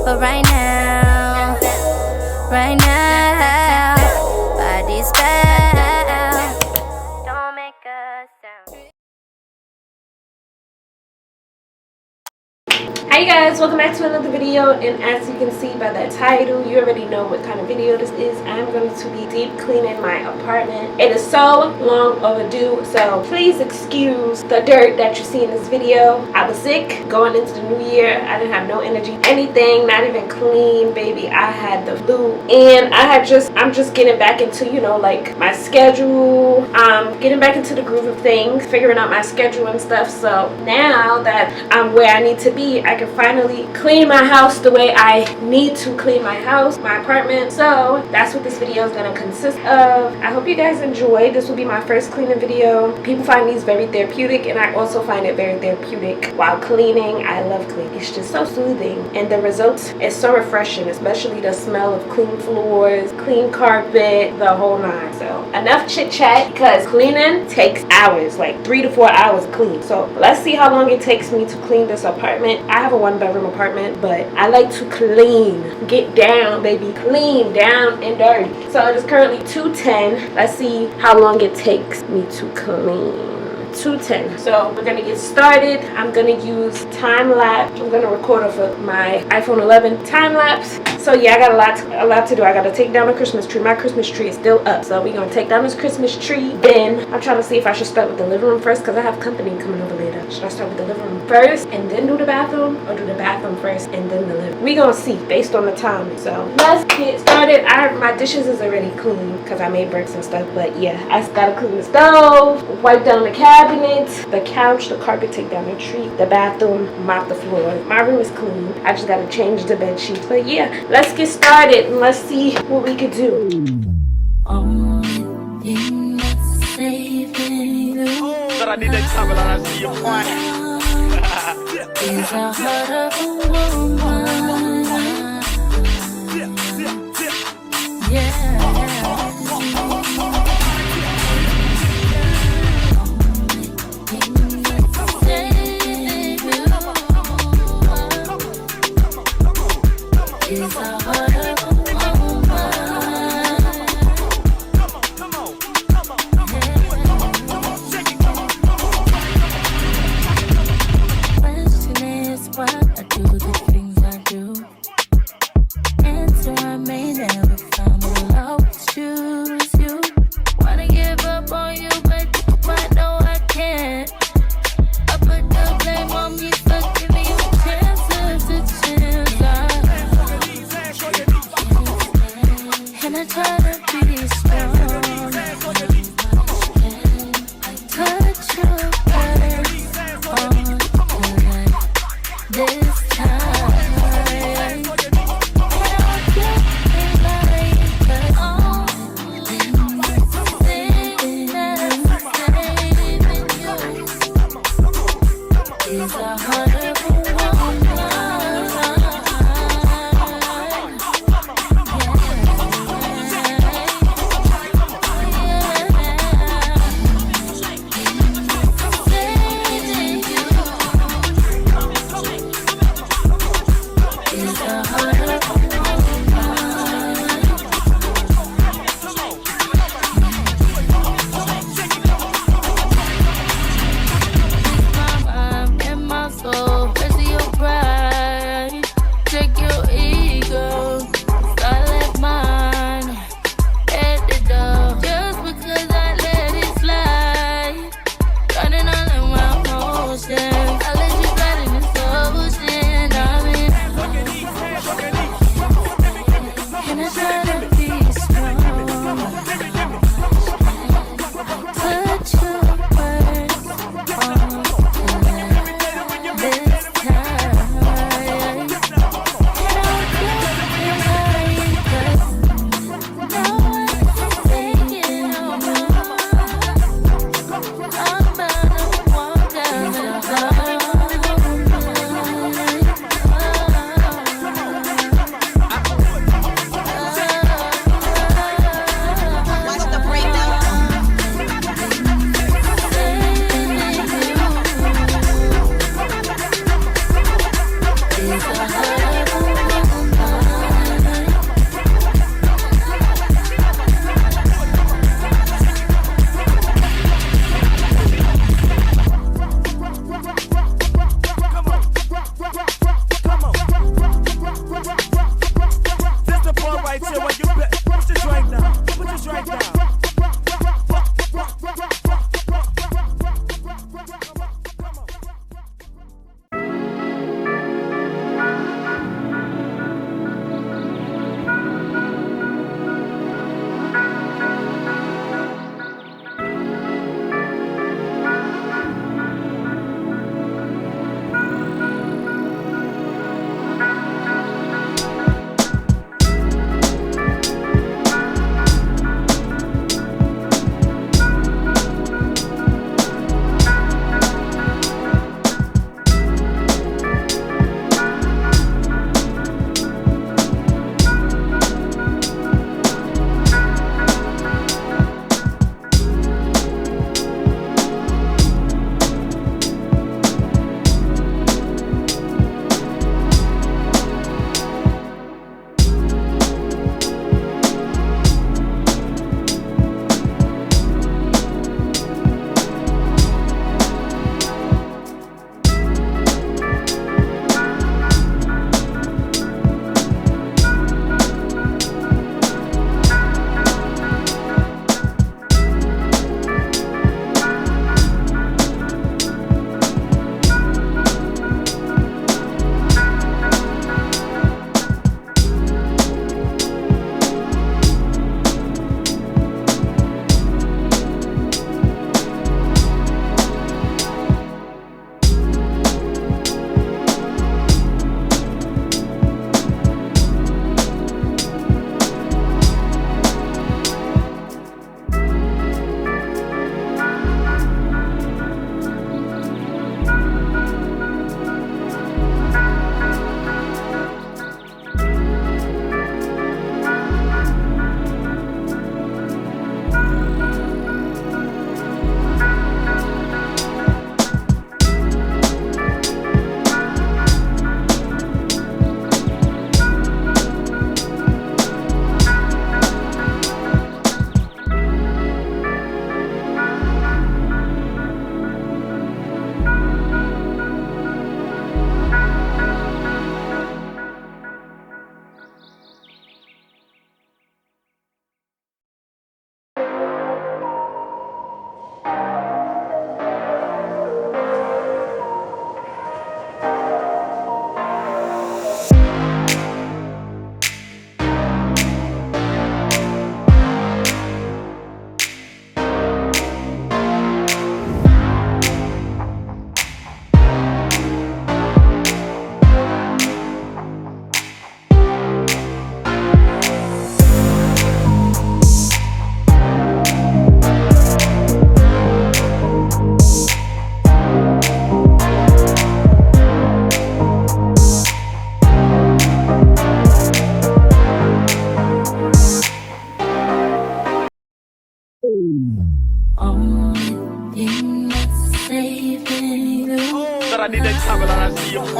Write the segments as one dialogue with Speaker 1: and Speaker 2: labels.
Speaker 1: But right now, body's foul. Don't make a sound.
Speaker 2: Hi you guys, welcome back to another video, and as you can see by that title, you already know what kind of video this is. I'm going to be deep cleaning my apartment. It is so long overdue, so please excuse the dirt that you see in this video. I was sick going into the new year. I didn't have no energy, anything, not even clean, baby. I had the flu, and I'm just getting back into, you know, like my schedule. Getting back into the groove of things, figuring out my schedule and stuff. So now that I'm where I need to be, I can finally clean my house the way I need to clean my house, my apartment. So that's what this video is going to consist of. I hope you guys enjoy. This will be my first cleaning video. People find these very therapeutic, and I also find it very therapeutic while cleaning. I love cleaning. It's just so soothing, and the result is so refreshing, especially the smell of clean floors, clean carpet, the whole nine. So enough chit chat, because cleaning takes hours, like 3 to 4 hours clean. So let's see how long it takes me to clean this apartment. I have a 1-bedroom apartment, but I like to clean, get down, baby, clean, down and dirty. So it is currently 2:10. Let's see how long it takes me to clean. 2:10. So we're gonna get started. I'm gonna use time lapse. I'm gonna record off of my iPhone 11 time lapse. So yeah, I got a lot to do. I gotta take down the Christmas tree. My Christmas tree is still up, so we're gonna take down this Christmas tree. Then I'm trying to see if I should start with the living room first, because I have company coming over later. Should I start with the living room first and then do the bathroom, or do the bathroom first and then the living room? We gonna see based on the time. So let's get started. My dishes is already clean because I made bricks and stuff, but yeah, I just gotta clean the stove, wipe down the cabinet, the couch, the carpet, take down the tree, the bathroom, mop the floor. My room is clean. I just gotta change the bed sheets. But yeah, let's get started and let's see what we could do.
Speaker 3: But I need that time I see your point.
Speaker 1: Is the heart of a woman. Yeah.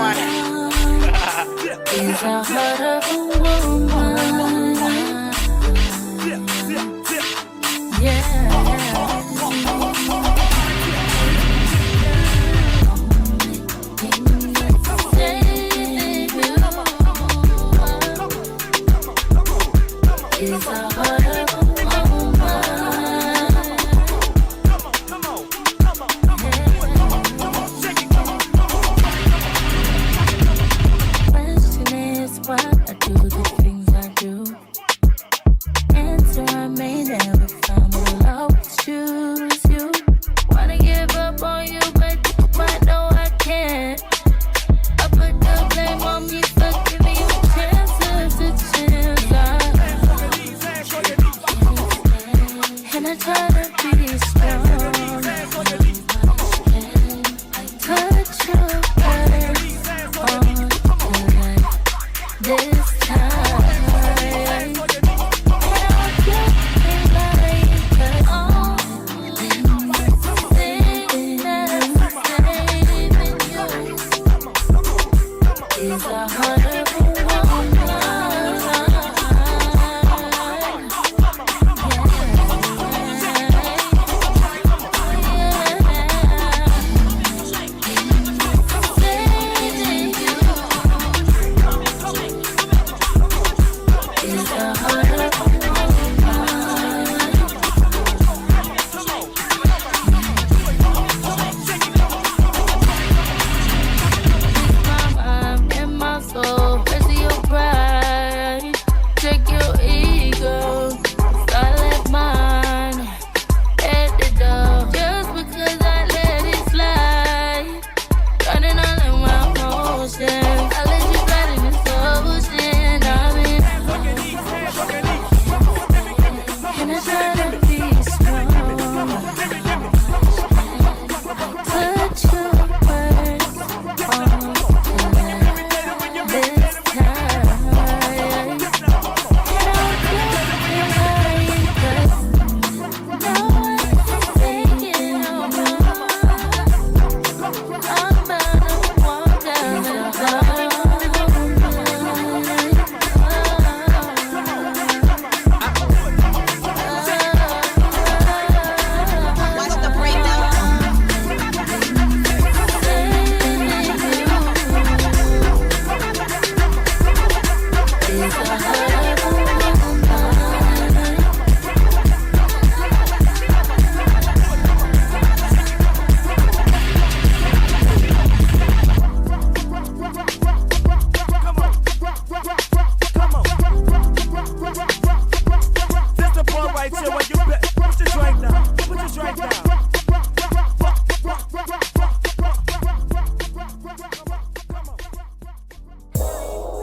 Speaker 3: point.
Speaker 1: Is the heart of a woman. Yeah. Is the heart of a question is why I do the things I do. Answer I may never find, but I'll always choose you. Wanna give up on you, but I know I can't. I put the blame on me for giving you chances to chance. And I try to be strong. Touch your words on this time. And I'll get it right, 'cause all thing that's saving you is the heart of a woman.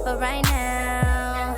Speaker 1: But right now,